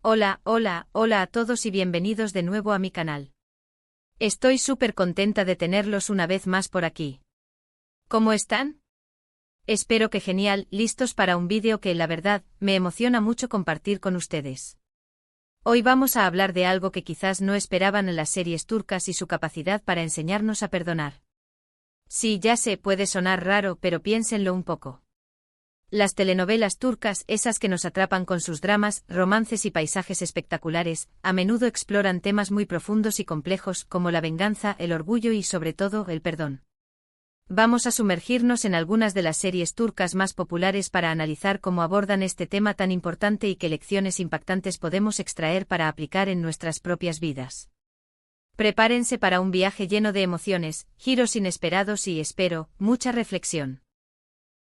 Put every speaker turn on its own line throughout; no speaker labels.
Hola a todos y bienvenidos de nuevo a mi canal. Estoy súper contenta de tenerlos una vez más por aquí. ¿Cómo están? Espero que genial, listos para un vídeo que, la verdad, me emociona mucho compartir con ustedes. Hoy vamos a hablar de algo que quizás no esperaban en las series turcas y su capacidad para enseñarnos a perdonar. Sí, ya sé, puede sonar raro, pero piénsenlo un poco. Las telenovelas turcas, esas que nos atrapan con sus dramas, romances y paisajes espectaculares, a menudo exploran temas muy profundos y complejos como la venganza, el orgullo y, sobre todo, el perdón. Vamos a sumergirnos en algunas de las series turcas más populares para analizar cómo abordan este tema tan importante y qué lecciones impactantes podemos extraer para aplicar en nuestras propias vidas. Prepárense para un viaje lleno de emociones, giros inesperados y, espero, mucha reflexión.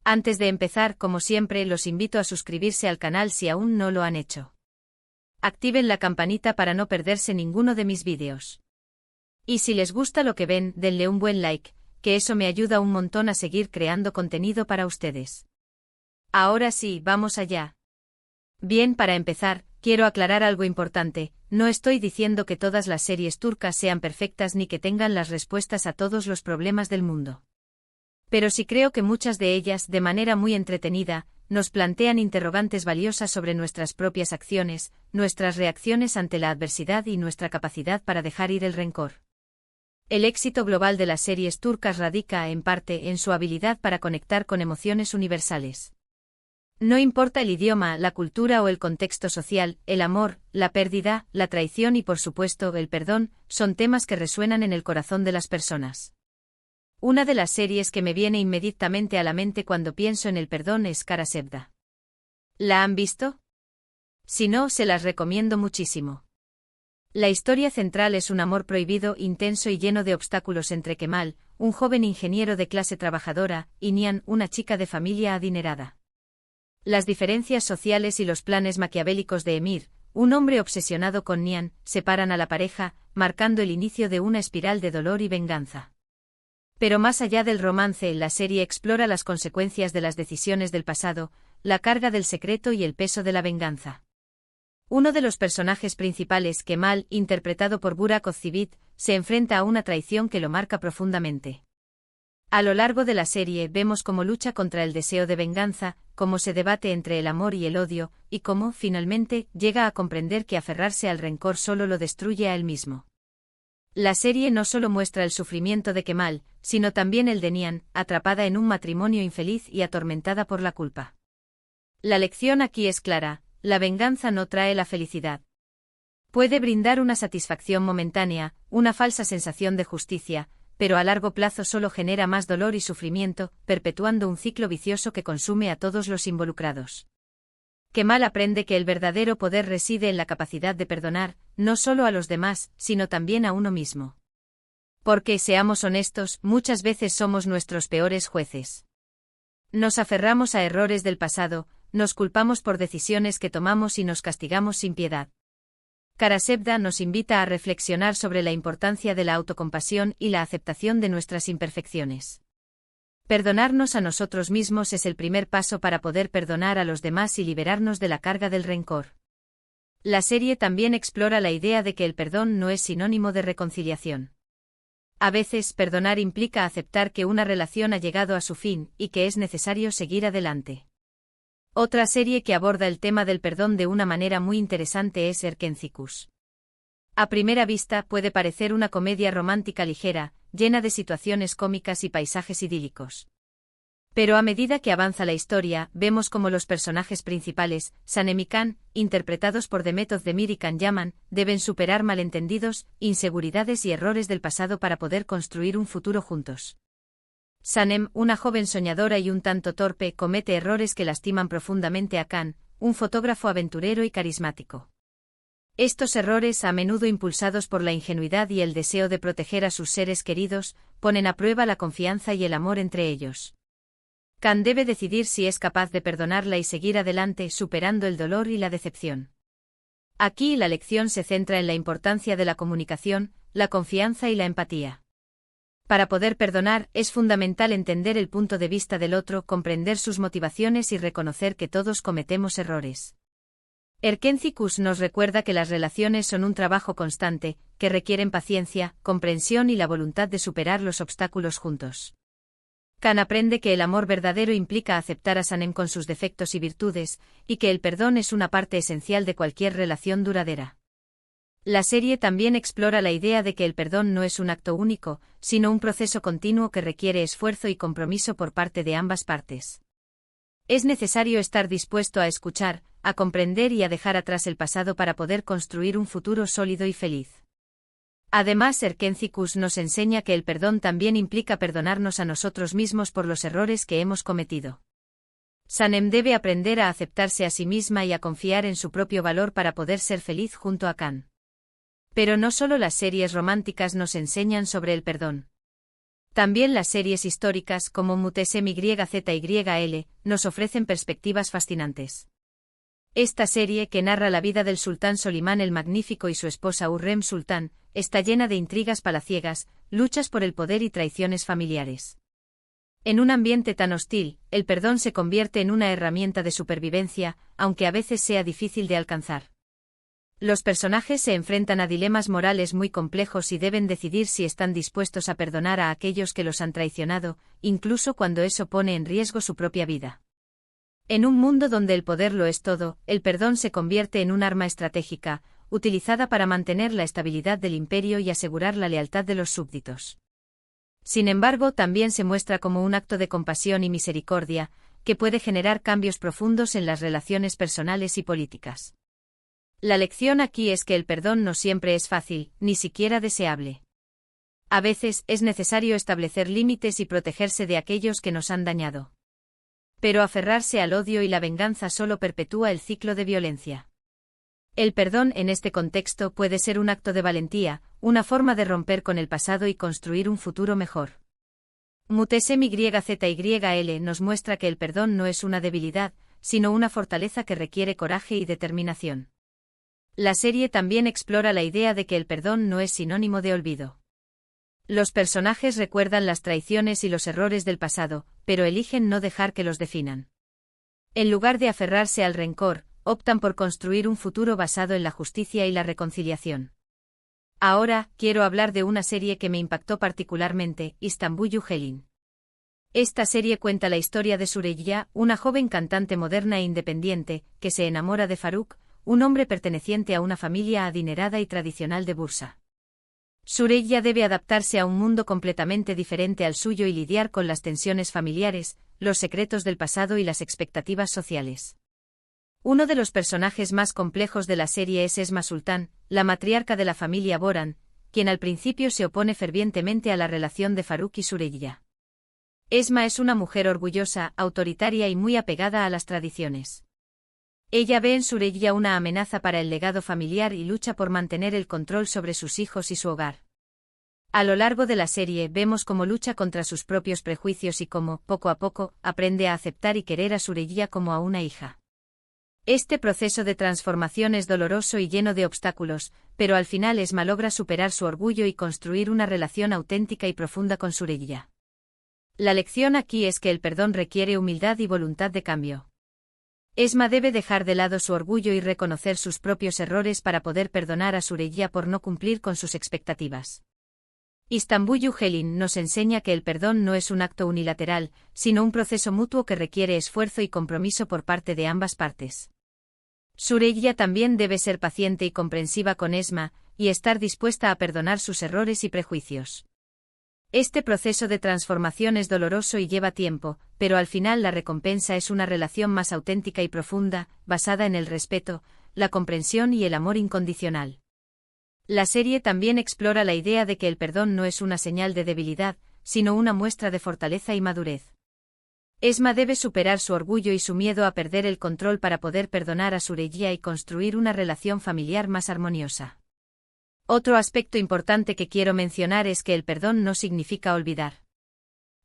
Antes de empezar, como siempre, los invito a suscribirse al canal si aún no lo han hecho. Activen la campanita para no perderse ninguno de mis vídeos. Y si les gusta lo que ven, denle un buen like, que eso me ayuda un montón a seguir creando contenido para ustedes. Ahora sí, vamos allá. Bien, para empezar, quiero aclarar algo importante, no estoy diciendo que todas las series turcas sean perfectas ni que tengan las respuestas a todos los problemas del mundo. Pero sí creo que muchas de ellas, de manera muy entretenida, nos plantean interrogantes valiosas sobre nuestras propias acciones, nuestras reacciones ante la adversidad y nuestra capacidad para dejar ir el rencor. El éxito global de las series turcas radica, en parte, en su habilidad para conectar con emociones universales. No importa el idioma, la cultura o el contexto social, el amor, la pérdida, la traición y, por supuesto, el perdón, son temas que resuenan en el corazón de las personas. Una de las series que me viene inmediatamente a la mente cuando pienso en el perdón es Karasevda. ¿La han visto? Si no, se las recomiendo muchísimo. La historia central es un amor prohibido, intenso y lleno de obstáculos entre Kemal, un joven ingeniero de clase trabajadora, y Nihan, una chica de familia adinerada. Las diferencias sociales y los planes maquiavélicos de Emir, un hombre obsesionado con Nihan, separan a la pareja, marcando el inicio de una espiral de dolor y venganza. Pero más allá del romance, la serie explora las consecuencias de las decisiones del pasado, la carga del secreto y el peso de la venganza. Uno de los personajes principales, Kemal, interpretado por Burak Özçivit, se enfrenta a una traición que lo marca profundamente. A lo largo de la serie vemos cómo lucha contra el deseo de venganza, cómo se debate entre el amor y el odio, y cómo, finalmente, llega a comprender que aferrarse al rencor solo lo destruye a él mismo. La serie no solo muestra el sufrimiento de Kemal, sino también el de Nihan, atrapada en un matrimonio infeliz y atormentada por la culpa. La lección aquí es clara: la venganza no trae la felicidad. Puede brindar una satisfacción momentánea, una falsa sensación de justicia, pero a largo plazo solo genera más dolor y sufrimiento, perpetuando un ciclo vicioso que consume a todos los involucrados. Kemal aprende que el verdadero poder reside en la capacidad de perdonar, no solo a los demás, sino también a uno mismo. Porque, seamos honestos, muchas veces somos nuestros peores jueces. Nos aferramos a errores del pasado, nos culpamos por decisiones que tomamos y nos castigamos sin piedad. Karasevda nos invita a reflexionar sobre la importancia de la autocompasión y la aceptación de nuestras imperfecciones. Perdonarnos a nosotros mismos es el primer paso para poder perdonar a los demás y liberarnos de la carga del rencor. La serie también explora la idea de que el perdón no es sinónimo de reconciliación. A veces, perdonar implica aceptar que una relación ha llegado a su fin y que es necesario seguir adelante. Otra serie que aborda el tema del perdón de una manera muy interesante es Erkencikus. A primera vista puede parecer una comedia romántica ligera, llena de situaciones cómicas y paisajes idílicos. Pero a medida que avanza la historia, vemos cómo los personajes principales, Sanem y Can, interpretados por Demet Özdemir y Can Yaman, deben superar malentendidos, inseguridades y errores del pasado para poder construir un futuro juntos. Sanem, una joven soñadora y un tanto torpe, comete errores que lastiman profundamente a Can, un fotógrafo aventurero y carismático. Estos errores, a menudo impulsados por la ingenuidad y el deseo de proteger a sus seres queridos, ponen a prueba la confianza y el amor entre ellos. Can debe decidir si es capaz de perdonarla y seguir adelante superando el dolor y la decepción. Aquí la lección se centra en la importancia de la comunicación, la confianza y la empatía. Para poder perdonar, es fundamental entender el punto de vista del otro, comprender sus motivaciones y reconocer que todos cometemos errores. Erkenci-Kus nos recuerda que las relaciones son un trabajo constante, que requieren paciencia, comprensión y la voluntad de superar los obstáculos juntos. Kan aprende que el amor verdadero implica aceptar a Sanem con sus defectos y virtudes, y que el perdón es una parte esencial de cualquier relación duradera. La serie también explora la idea de que el perdón no es un acto único, sino un proceso continuo que requiere esfuerzo y compromiso por parte de ambas partes. Es necesario estar dispuesto a escuchar, a comprender y a dejar atrás el pasado para poder construir un futuro sólido y feliz. Además, Erkenci-Kus nos enseña que el perdón también implica perdonarnos a nosotros mismos por los errores que hemos cometido. Sanem debe aprender a aceptarse a sí misma y a confiar en su propio valor para poder ser feliz junto a Kan. Pero no solo las series románticas nos enseñan sobre el perdón. También las series históricas como Mutesim YZYL nos ofrecen perspectivas fascinantes. Esta serie, que narra la vida del sultán Solimán el Magnífico y su esposa Hurrem Sultán, está llena de intrigas palaciegas, luchas por el poder y traiciones familiares. En un ambiente tan hostil, el perdón se convierte en una herramienta de supervivencia, aunque a veces sea difícil de alcanzar. Los personajes se enfrentan a dilemas morales muy complejos y deben decidir si están dispuestos a perdonar a aquellos que los han traicionado, incluso cuando eso pone en riesgo su propia vida. En un mundo donde el poder lo es todo, el perdón se convierte en un arma estratégica, utilizada para mantener la estabilidad del imperio y asegurar la lealtad de los súbditos. Sin embargo, también se muestra como un acto de compasión y misericordia, que puede generar cambios profundos en las relaciones personales y políticas. La lección aquí es que el perdón no siempre es fácil, ni siquiera deseable. A veces es necesario establecer límites y protegerse de aquellos que nos han dañado. Pero aferrarse al odio y la venganza solo perpetúa el ciclo de violencia. El perdón en este contexto puede ser un acto de valentía, una forma de romper con el pasado y construir un futuro mejor. Mutesim YZYL nos muestra que el perdón no es una debilidad, sino una fortaleza que requiere coraje y determinación. La serie también explora la idea de que el perdón no es sinónimo de olvido. Los personajes recuerdan las traiciones y los errores del pasado, pero eligen no dejar que los definan. En lugar de aferrarse al rencor, optan por construir un futuro basado en la justicia y la reconciliación. Ahora, quiero hablar de una serie que me impactó particularmente, Istanbul Helin. Esta serie cuenta la historia de Süreyya, una joven cantante moderna e independiente, que se enamora de Faruk, un hombre perteneciente a una familia adinerada y tradicional de Bursa. Süreyya debe adaptarse a un mundo completamente diferente al suyo y lidiar con las tensiones familiares, los secretos del pasado y las expectativas sociales. Uno de los personajes más complejos de la serie es Esma Sultán, la matriarca de la familia Boran, quien al principio se opone fervientemente a la relación de Faruk y Süreyya. Esma es una mujer orgullosa, autoritaria y muy apegada a las tradiciones. Ella ve en Süreyya una amenaza para el legado familiar y lucha por mantener el control sobre sus hijos y su hogar. A lo largo de la serie vemos cómo lucha contra sus propios prejuicios y cómo, poco a poco, aprende a aceptar y querer a Süreyya como a una hija. Este proceso de transformación es doloroso y lleno de obstáculos, pero al final Esma logra superar su orgullo y construir una relación auténtica y profunda con Süreyya. La lección aquí es que el perdón requiere humildad y voluntad de cambio. Esma debe dejar de lado su orgullo y reconocer sus propios errores para poder perdonar a Süreyya por no cumplir con sus expectativas. Istanbul Helin nos enseña que el perdón no es un acto unilateral, sino un proceso mutuo que requiere esfuerzo y compromiso por parte de ambas partes. Süreyya también debe ser paciente y comprensiva con Esma, y estar dispuesta a perdonar sus errores y prejuicios. Este proceso de transformación es doloroso y lleva tiempo, pero al final la recompensa es una relación más auténtica y profunda, basada en el respeto, la comprensión y el amor incondicional. La serie también explora la idea de que el perdón no es una señal de debilidad, sino una muestra de fortaleza y madurez. Esma debe superar su orgullo y su miedo a perder el control para poder perdonar a Süreyya y construir una relación familiar más armoniosa. Otro aspecto importante que quiero mencionar es que el perdón no significa olvidar.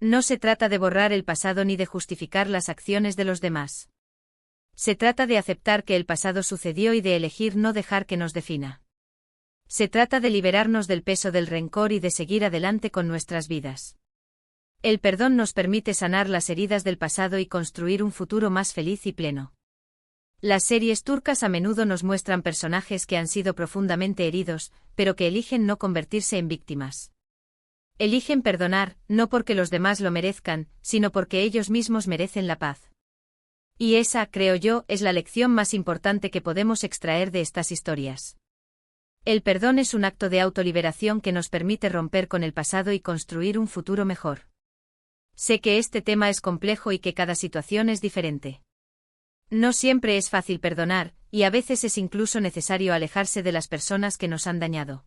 No se trata de borrar el pasado ni de justificar las acciones de los demás. Se trata de aceptar que el pasado sucedió y de elegir no dejar que nos defina. Se trata de liberarnos del peso del rencor y de seguir adelante con nuestras vidas. El perdón nos permite sanar las heridas del pasado y construir un futuro más feliz y pleno. Las series turcas a menudo nos muestran personajes que han sido profundamente heridos, pero que eligen no convertirse en víctimas. Eligen perdonar, no porque los demás lo merezcan, sino porque ellos mismos merecen la paz. Y esa, creo yo, es la lección más importante que podemos extraer de estas historias. El perdón es un acto de autoliberación que nos permite romper con el pasado y construir un futuro mejor. Sé que este tema es complejo y que cada situación es diferente. No siempre es fácil perdonar, y a veces es incluso necesario alejarse de las personas que nos han dañado.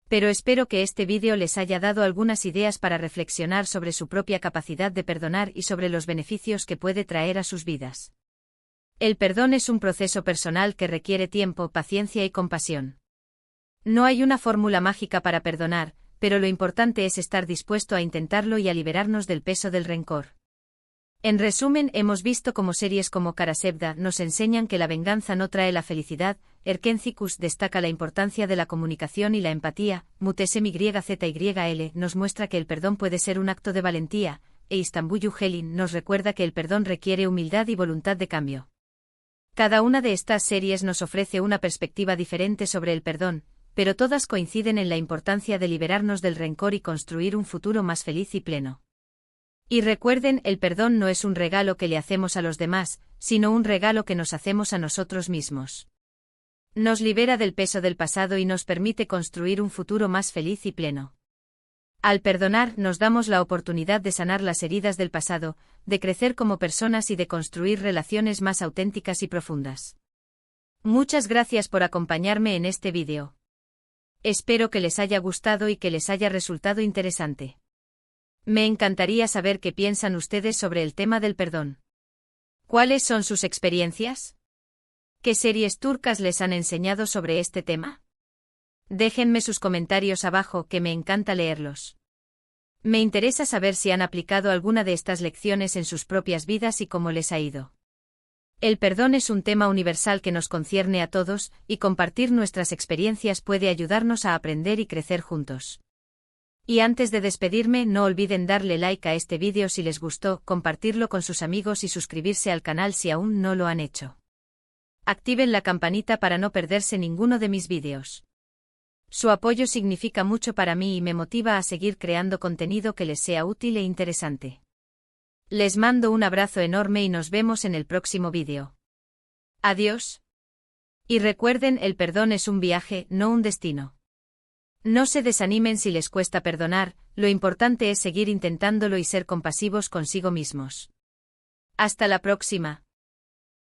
Pero espero que este vídeo les haya dado algunas ideas para reflexionar sobre su propia capacidad de perdonar y sobre los beneficios que puede traer a sus vidas. El perdón es un proceso personal que requiere tiempo, paciencia y compasión. No hay una fórmula mágica para perdonar, pero lo importante es estar dispuesto a intentarlo y a liberarnos del peso del rencor. En resumen, hemos visto cómo series como Karasevda nos enseñan que la venganza no trae la felicidad, Erkencikus destaca la importancia de la comunicación y la empatía, Mutesem YZYL nos muestra que el perdón puede ser un acto de valentía, e Istanbul Yuhelin nos recuerda que el perdón requiere humildad y voluntad de cambio. Cada una de estas series nos ofrece una perspectiva diferente sobre el perdón, pero todas coinciden en la importancia de liberarnos del rencor y construir un futuro más feliz y pleno. Y recuerden, el perdón no es un regalo que le hacemos a los demás, sino un regalo que nos hacemos a nosotros mismos. Nos libera del peso del pasado y nos permite construir un futuro más feliz y pleno. Al perdonar, nos damos la oportunidad de sanar las heridas del pasado, de crecer como personas y de construir relaciones más auténticas y profundas. Muchas gracias por acompañarme en este vídeo. Espero que les haya gustado y que les haya resultado interesante. Me encantaría saber qué piensan ustedes sobre el tema del perdón. ¿Cuáles son sus experiencias? ¿Qué series turcas les han enseñado sobre este tema? Déjenme sus comentarios abajo, que me encanta leerlos. Me interesa saber si han aplicado alguna de estas lecciones en sus propias vidas y cómo les ha ido. El perdón es un tema universal que nos concierne a todos, y compartir nuestras experiencias puede ayudarnos a aprender y crecer juntos. Y antes de despedirme, no olviden darle like a este vídeo si les gustó, compartirlo con sus amigos y suscribirse al canal si aún no lo han hecho. Activen la campanita para no perderse ninguno de mis vídeos. Su apoyo significa mucho para mí y me motiva a seguir creando contenido que les sea útil e interesante. Les mando un abrazo enorme y nos vemos en el próximo vídeo. Adiós. Y recuerden, el perdón es un viaje, no un destino. No se desanimen si les cuesta perdonar, lo importante es seguir intentándolo y ser compasivos consigo mismos. Hasta la próxima.